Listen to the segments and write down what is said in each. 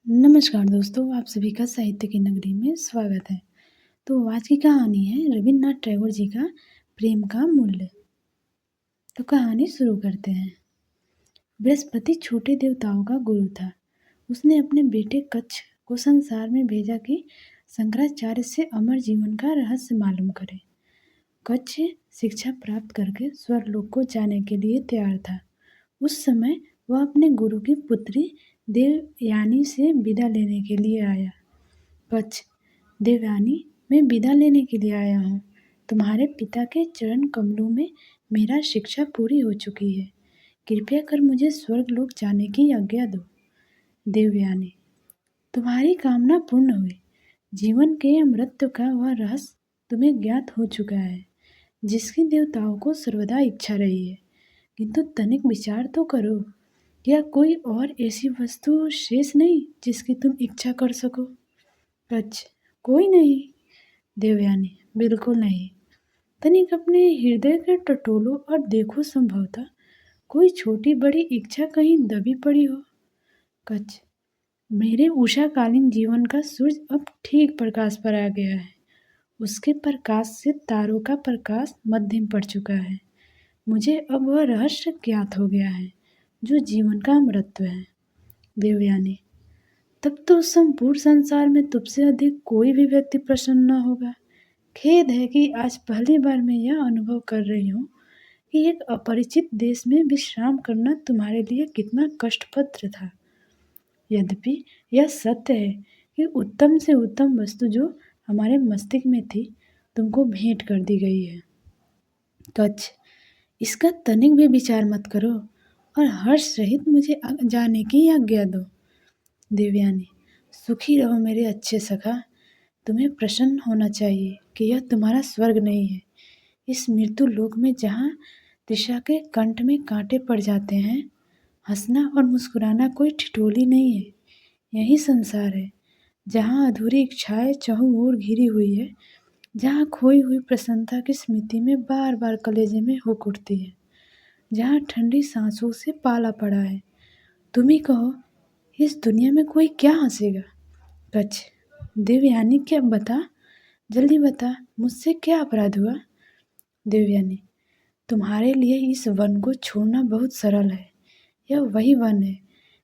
नमस्कार दोस्तों, आप सभी का साहित्य की नगरी में स्वागत है। तो आज की कहानी है रविन्द्रनाथ टैगोर जी का प्रेम का मूल्य। तो कहानी शुरू करते हैं। बृहस्पति छोटे देवताओं का गुरु था। उसने अपने बेटे कच्छ को संसार में भेजा कि शंकराचार्य से अमर जीवन का रहस्य मालूम करे। कच्छ शिक्षा प्राप्त करके स्वर्गलोक को जाने के लिए तैयार था। उस समय वह अपने गुरु की पुत्री देवयानी से विदा लेने के लिए आया। कच्छ, देवयानी, मैं विदा लेने के लिए आया हूँ। तुम्हारे पिता के चरण कमलों में मेरा शिक्षा पूरी हो चुकी है। कृपया कर मुझे स्वर्गलोक जाने की आज्ञा दो। देवयानी, तुम्हारी कामना पूर्ण हुई। जीवन के अमृत का वह रहस्य तुम्हें ज्ञात हो चुका है, जिसकी देवताओं को सर्वदा इच्छा रही है। किंतु तनिक विचार तो करो, क्या कोई और ऐसी वस्तु शेष नहीं जिसकी तुम इच्छा कर सको? कच्छ, कोई नहीं। देवयानी, बिल्कुल नहीं। तनिक अपने हृदय के टटोलो और देखो, संभवतः कोई छोटी बड़ी इच्छा कहीं दबी पड़ी हो। कच्छ, मेरे उषाकालीन जीवन का सूरज अब ठीक प्रकाश पर आ गया है। उसके प्रकाश से तारों का प्रकाश मध्यम पड़ चुका है। मुझे अब वह रहस्य ज्ञात हो गया है जो जीवन का अमृतत्व है। देवयानी, तब तो संपूर्ण संसार में तुझसे अधिक कोई भी व्यक्ति प्रसन्न न होगा। खेद है कि आज पहली बार मैं यह अनुभव कर रही हूँ कि एक अपरिचित देश में विश्राम करना तुम्हारे लिए कितना कष्टप्रद था। यद्यपि यह सत्य है कि उत्तम से उत्तम वस्तु जो हमारे मस्तिष्क में थी, तुमको भेंट कर दी गई है। कच्छ, इसका तनिक भी विचार मत करो और हर्ष सहित मुझे जाने की आज्ञा दो। देवयानी, सुखी रहो मेरे अच्छे सखा। तुम्हें प्रसन्न होना चाहिए कि यह तुम्हारा स्वर्ग नहीं है। इस मृत्यु लोक में जहाँ दिशा के कंठ में कांटे पड़ जाते हैं, हंसना और मुस्कुराना कोई ठिठोली नहीं है। यही संसार है जहाँ अधूरी इच्छाएं चहुं ओर घिरी हुई है, जहाँ खोई हुई प्रसन्नता की स्मृति में बार बार कलेजे में हुक उठती है, जहाँ ठंडी सांसों से पाला पड़ा है। तुम ही कहो, इस दुनिया में कोई क्या हंसेगा? कच्छ, देवयानी, क्या बता, जल्दी बता, मुझसे क्या अपराध हुआ? देवयानी, तुम्हारे लिए इस वन को छोड़ना बहुत सरल है। यह वही वन है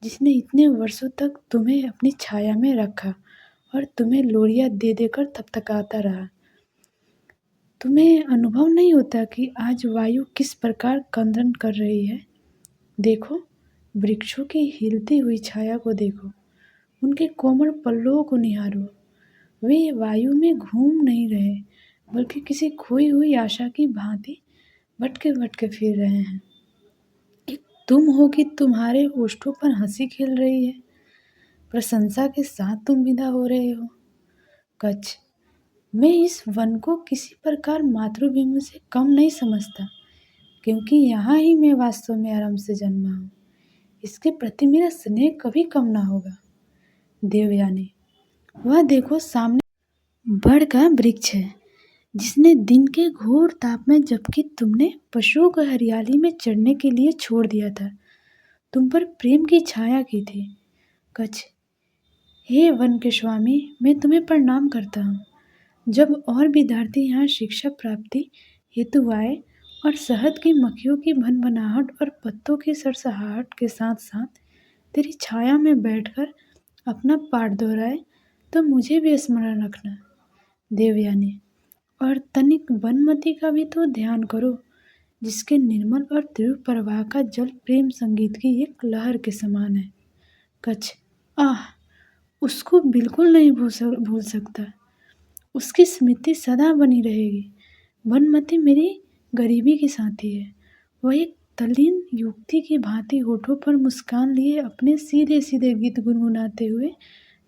जिसने इतने वर्षों तक तुम्हें अपनी छाया में रखा और तुम्हें लोरियां दे देकर थकथकाता रहा। तुम्हें अनुभव नहीं होता कि आज वायु किस प्रकार कंदन कर रही है? देखो, वृक्षों की हिलती हुई छाया को देखो, उनके कोमल पल्लवों को निहारो। वे वायु में घूम नहीं रहे, बल्कि किसी खोई हुई आशा की भांति भटके भटके फिर रहे हैं। एक तुम हो कि तुम्हारे होठों पर हंसी खेल रही है, प्रशंसा के साथ तुम विदा हो रहे हो। कच्छ, मैं इस वन को किसी प्रकार मातृभूमि से कम नहीं समझता, क्योंकि यहाँ ही मैं वास्तव में आराम से जन्मा हूँ। इसके प्रति मेरा स्नेह कभी कम ना होगा। देवयानी, वह देखो, सामने बड़ का वृक्ष है जिसने दिन के घोर ताप में, जबकि तुमने पशुओं को हरियाली में चढ़ने के लिए छोड़ दिया था, तुम पर प्रेम की छाया की थी। कच्छ, हे वन के स्वामी, मैं तुम्हें प्रणाम करता हूँ। जब और विद्यार्थी यहाँ शिक्षा प्राप्ति हेतु आए और शहद की मक्खियों की भनभनाहट और पत्तों की सरसराहट के साथ साथ तेरी छाया में बैठकर अपना पाठ दोहराए, तो मुझे भी स्मरण रखना। देवयानी, और तनिक बनमती का भी तो ध्यान करो, जिसके निर्मल और तीव्र प्रवाह का जल प्रेम संगीत की एक लहर के समान है। कच्छ, आह, उसको बिल्कुल नहीं भूल सकता। उसकी स्मृति सदा बनी रहेगी। बनमती मेरी गरीबी की साथी है। वह एक तल्लीन युवती की भांति होठों पर मुस्कान लिए अपने सीधे सीधे गीत गुनगुनाते हुए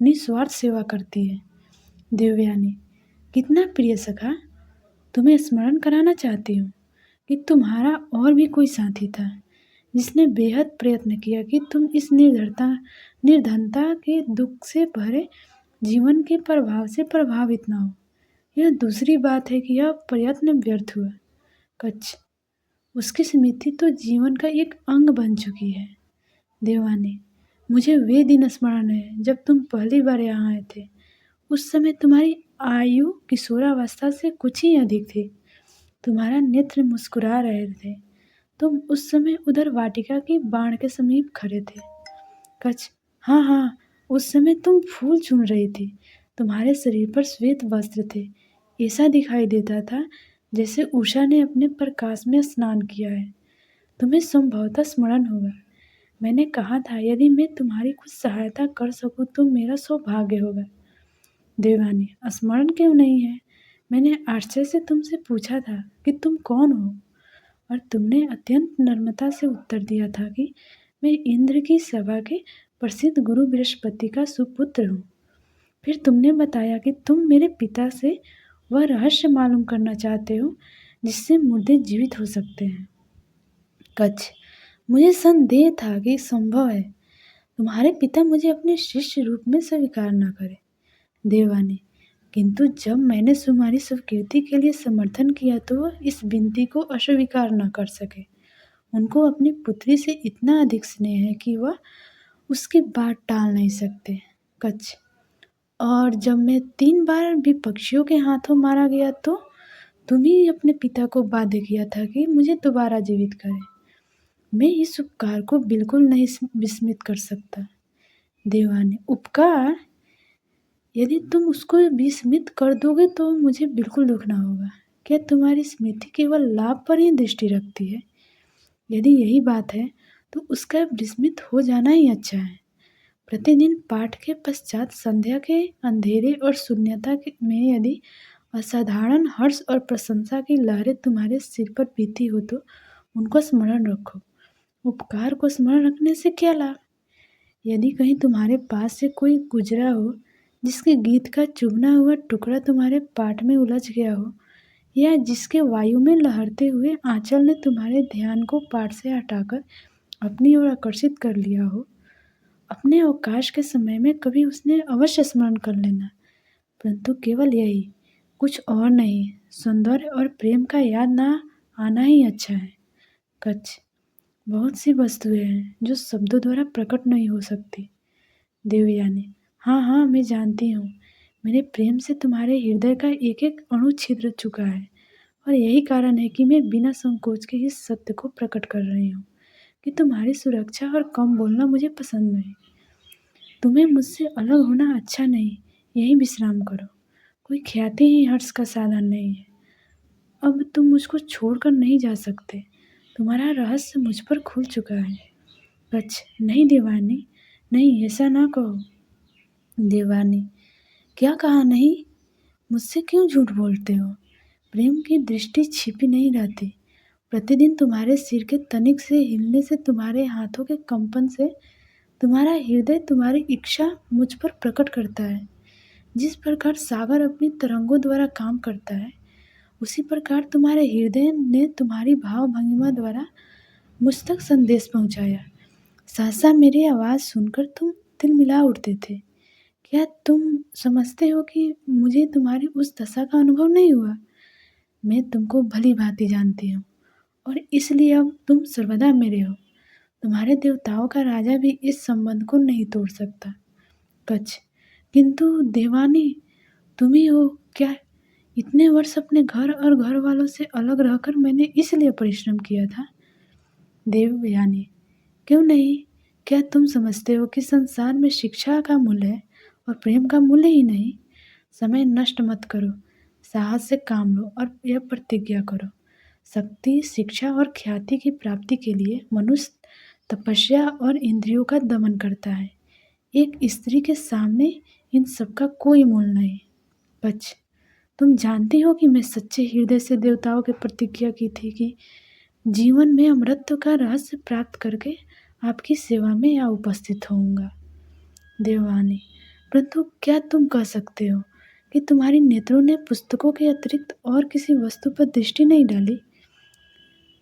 निस्वार्थ सेवा करती है। देवयानी, कितना प्रिय सखा, तुम्हें स्मरण कराना चाहती हूँ कि तुम्हारा और भी कोई साथी था, जिसने बेहद प्रयत्न किया कि तुम इस निर्धनता के दुख से भरे जीवन के प्रभाव से प्रभावित ना हो। यह दूसरी बात है कि यह प्रयत्न व्यर्थ हुआ। कच्छ, उसकी स्मृति तो जीवन का एक अंग बन चुकी है। देवानी, मुझे वे दिन स्मरण है जब तुम पहली बार यहाँ आए थे। उस समय तुम्हारी आयु किशोरावस्था से कुछ ही अधिक थी। तुम्हारा नेत्र मुस्कुरा रहे थे। तुम उस समय उधर वाटिका की बाण के समीप खड़े थे। कच्छ, हाँ हाँ, उस समय तुम फूल चुन रही थी। तुम्हारे शरीर पर श्वेत वस्त्र थे। ऐसा दिखाई देता था जैसे उषा ने अपने प्रकाश में स्नान किया है। तुम्हें संभवतः स्मरण होगा, मैंने कहा था यदि मैं तुम्हारी कुछ सहायता कर सकूं तो मेरा सौभाग्य होगा। देवानी, स्मरण क्यों नहीं है? मैंने आश्चर्य से तुमसे पूछा था कि तुम कौन हो, और तुमने अत्यंत नम्रता से उत्तर दिया था कि मैं इंद्र की सभा के प्रसिद्ध गुरु बृहस्पति का सुपुत्र हूँ। फिर तुमने बताया कि तुम मेरे पिता से वह रहस्य मालूम करना चाहते हो जिससे मुर्दे जीवित हो सकते हैं। कच्छ, मुझे संदेह था कि संभव है तुम्हारे पिता मुझे अपने शिष्य रूप में स्वीकार न करें। देवानी, किंतु जब मैंने तुम्हारी स्वीकृति के लिए समर्थन किया तो वह इस विनती को अस्वीकार न कर सके। उनको अपनी पुत्री से इतना अधिक स्नेह है कि वह उसकी बात टाल नहीं सकते। कच्छ, और जब मैं 3 बार विपक्षियों के हाथों मारा गया तो तुम ही अपने पिता को बाध्य किया था कि मुझे दोबारा जीवित करें। मैं इस उपकार को बिल्कुल नहीं विस्मित कर सकता। देवानी, उपकार? यदि तुम उसको विस्मित कर दोगे तो मुझे बिल्कुल दुख ना होगा। क्या तुम्हारी स्मृति केवल लाभ पर ही दृष्टि रखती है? यदि यही बात है तो उसका विस्मित हो जाना ही अच्छा है। प्रतिदिन पाठ के पश्चात संध्या के अंधेरे और शून्यता में यदि असाधारण हर्ष और प्रशंसा की लहरें तुम्हारे सिर पर बीती हो तो उनको स्मरण रखो। उपकार को स्मरण रखने से क्या लाभ? यदि कहीं तुम्हारे पास से कोई गुजरा हो जिसके गीत का चुभना हुआ टुकड़ा तुम्हारे पाठ में उलझ गया हो, या जिसके वायु में लहरते हुए आंचल ने तुम्हारे ध्यान को पाठ से हटाकर अपनी ओर आकर्षित कर लिया हो, अपने अवकाश के समय में कभी उसने अवश्य स्मरण कर लेना। परंतु केवल यही, कुछ और नहीं। सौंदर्य और प्रेम का याद ना आना ही अच्छा है। कच्छ, बहुत सी वस्तुएं हैं जो शब्दों द्वारा प्रकट नहीं हो सकती। देवयानी, हाँ हाँ, मैं जानती हूँ। मेरे प्रेम से तुम्हारे हृदय का एक एक अणु छिद्र चुका है, और यही कारण है कि मैं बिना संकोच के इस सत्य को प्रकट कर रही हूँ कि तुम्हारी सुरक्षा और कम बोलना मुझे पसंद नहीं। तुम्हें मुझसे अलग होना अच्छा नहीं, यही विश्राम करो। कोई ख्याति ही हर्ष का साधन नहीं है। अब तुम मुझको छोड़कर नहीं जा सकते। तुम्हारा रहस्य मुझ पर खुल चुका है। कच्छ, नहीं देवानी, नहीं, ऐसा ना कहो। देवानी, क्या कहा नहीं? मुझसे क्यों झूठ बोलते हो? प्रेम की दृष्टि छिपी नहीं रहती। प्रतिदिन तुम्हारे सिर के तनिक से हिलने से, तुम्हारे हाथों के कंपन से तुम्हारा हृदय तुम्हारी इच्छा मुझ पर प्रकट करता है। जिस प्रकार सागर अपनी तरंगों द्वारा काम करता है, उसी प्रकार तुम्हारे हृदय ने तुम्हारी भाव भंगिमा द्वारा मुझ तक संदेश पहुंचाया। सहसा मेरी आवाज़ सुनकर तुम तिलमिला उठते थे। क्या तुम समझते हो कि मुझे तुम्हारी उस दशा का अनुभव नहीं हुआ? मैं तुमको भली भांति जानती हूँ, और इसलिए अब तुम सर्वदा मेरे हो। तुम्हारे देवताओं का राजा भी इस संबंध को नहीं तोड़ सकता। कच्छ, किंतु देवानी, तुम ही हो क्या? इतने वर्ष अपने घर और घर वालों से अलग रहकर मैंने इसलिए परिश्रम किया था। देवयानी, क्यों नहीं? क्या तुम समझते हो कि संसार में शिक्षा का मूल्य है और प्रेम का मूल्य ही नहीं? समय नष्ट मत करो, साहस से काम लो और यह प्रतिज्ञा करो। शक्ति, शिक्षा और ख्याति की प्राप्ति के लिए मनुष्य तपस्या और इंद्रियों का दमन करता है। एक स्त्री के सामने इन सब का कोई मूल नहीं। कच्छ, तुम जानती हो कि मैं सच्चे हृदय से देवताओं की प्रतिज्ञा की थी कि जीवन में अमृत का रहस्य प्राप्त करके आपकी सेवा में यहाँ उपस्थित होऊंगा। देवानी, परंतु क्या तुम कह सकते हो कि तुम्हारी नेत्रों ने पुस्तकों के अतिरिक्त और किसी वस्तु पर दृष्टि नहीं डाली?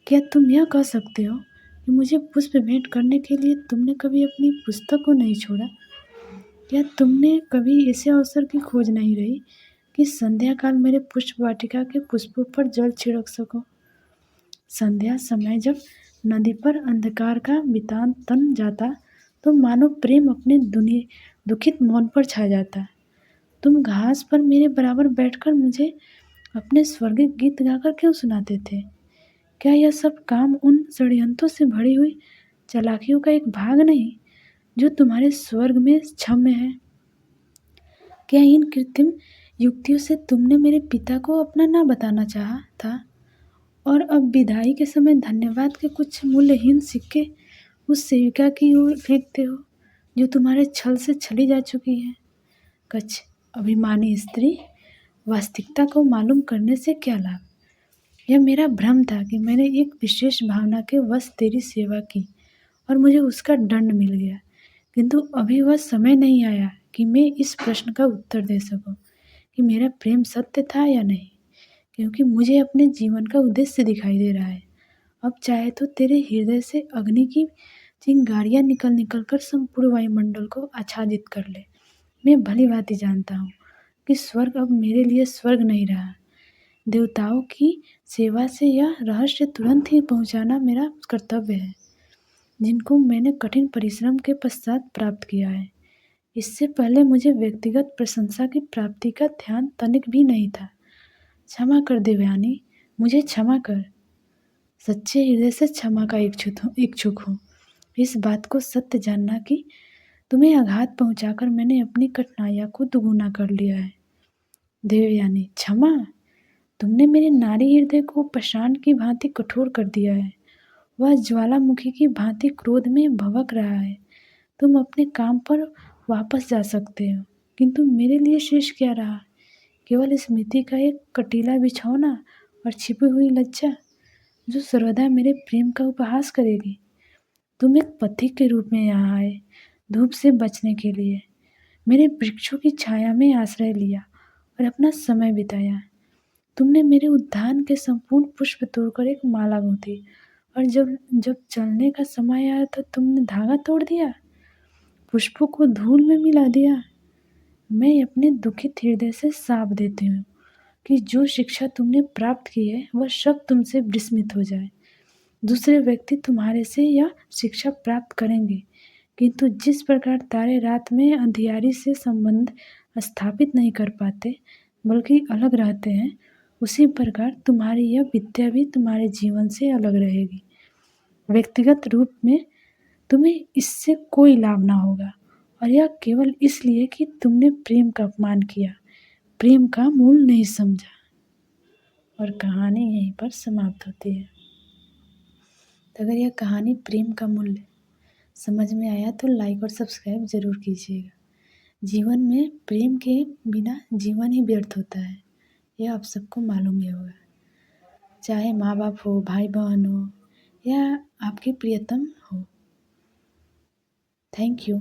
क्या तुम यह कह सकते हो कि मुझे पुष्प भेंट करने के लिए तुमने कभी अपनी पुस्तक को नहीं छोड़ा? क्या तुमने कभी ऐसे अवसर की खोज नहीं रही कि संध्या काल मेरे पुष्प वाटिका के पुष्पों पर जल छिड़क सको? संध्या समय जब नदी पर अंधकार का वितान तन जाता तो मानो प्रेम अपने दुखित मौन पर छा जाता। तुम घास पर मेरे बराबर बैठकर मुझे अपने स्वर्गीय गीत गाकर क्यों सुनाते थे? क्या यह सब काम उन षड्यंत्रों से भरी हुई चालाकियों का एक भाग नहीं, जो तुम्हारे स्वर्ग में क्षम्य है? क्या इन कृत्रिम युक्तियों से तुमने मेरे पिता को अपना ना बताना चाहा था? और अब विदाई के समय धन्यवाद के कुछ मूल्यहीन सिक्के उस सेविका की ओर फेंकते हो, जो तुम्हारे छल से छली जा चुकी है। कच्छ, अभिमानी स्त्री, वास्तविकता को मालूम करने से क्या लाभ? यह मेरा भ्रम था कि मैंने एक विशेष भावना के वश तेरी सेवा की और मुझे उसका दंड मिल गया, किंतु अभी वह समय नहीं आया कि मैं इस प्रश्न का उत्तर दे सकूं कि मेरा प्रेम सत्य था या नहीं, क्योंकि मुझे अपने जीवन का उद्देश्य दिखाई दे रहा है। अब चाहे तो तेरे हृदय से अग्नि की चिंगारियां निकल निकल कर संपूर्ण वायुमंडल को आच्छादित कर ले। मैं भली भांति जानता हूँ कि स्वर्ग अब मेरे लिए स्वर्ग नहीं रहा। देवताओं की सेवा से यह रहस्य तुरंत ही पहुंचाना मेरा कर्तव्य है, जिनको मैंने कठिन परिश्रम के पश्चात प्राप्त किया है। इससे पहले मुझे व्यक्तिगत प्रशंसा की प्राप्ति का ध्यान तनिक भी नहीं था। क्षमा कर देवयानी, मुझे क्षमा कर। सच्चे हृदय से क्षमा का इच्छुक हूँ। इस बात को सत्य जानना कि तुम्हें आघात पहुंचाकर मैंने अपनी कठिनाइयों को दुगुना कर लिया है। देवयानी, क्षमा? तुमने मेरे नारी हृदय को पाषाण की भांति कठोर कर दिया है। वह ज्वालामुखी की भांति क्रोध में भभक रहा है। तुम अपने काम पर वापस जा सकते हो, किंतु मेरे लिए शेष क्या रहा? केवल स्मृति का एक कटीला बिछौना और छिपी हुई लज्जा, जो सर्वदा मेरे प्रेम का उपहास करेगी। तुम एक पथिक के रूप में यहाँ आए, धूप से बचने के लिए। मेरे वृक्षों की छाया में आश्रय लिया और अपना समय बिताया। तुमने मेरे उद्यान के संपूर्ण पुष्प तोड़कर एक माला गूंथी, और जब जब चलने का समय आया तो तुमने धागा तोड़ दिया, पुष्पों को धूल में मिला दिया। मैं अपने दुखित हृदय से साप देती हूँ कि जो शिक्षा तुमने प्राप्त की है वह सब तुमसे विस्मित हो जाए। दूसरे व्यक्ति तुम्हारे से यह शिक्षा प्राप्त करेंगे, किंतु जिस प्रकार तारे रात में अंधियारी से संबंध स्थापित नहीं कर पाते बल्कि अलग रहते हैं, उसी प्रकार तुम्हारी यह विद्या भी तुम्हारे जीवन से अलग रहेगी। व्यक्तिगत रूप में तुम्हें इससे कोई लाभ ना होगा, और यह केवल इसलिए कि तुमने प्रेम का अपमान किया, प्रेम का मूल नहीं समझा। और कहानी यहीं पर समाप्त होती है। तो अगर यह कहानी प्रेम का मूल्य समझ में आया तो लाइक और सब्सक्राइब ज़रूर कीजिएगा। जीवन में प्रेम के बिना जीवन ही व्यर्थ होता है, यह आप सबको मालूम ही होगा। चाहे माँ बाप हो, भाई बहन हो, या आपके प्रियतम हो। Thank you.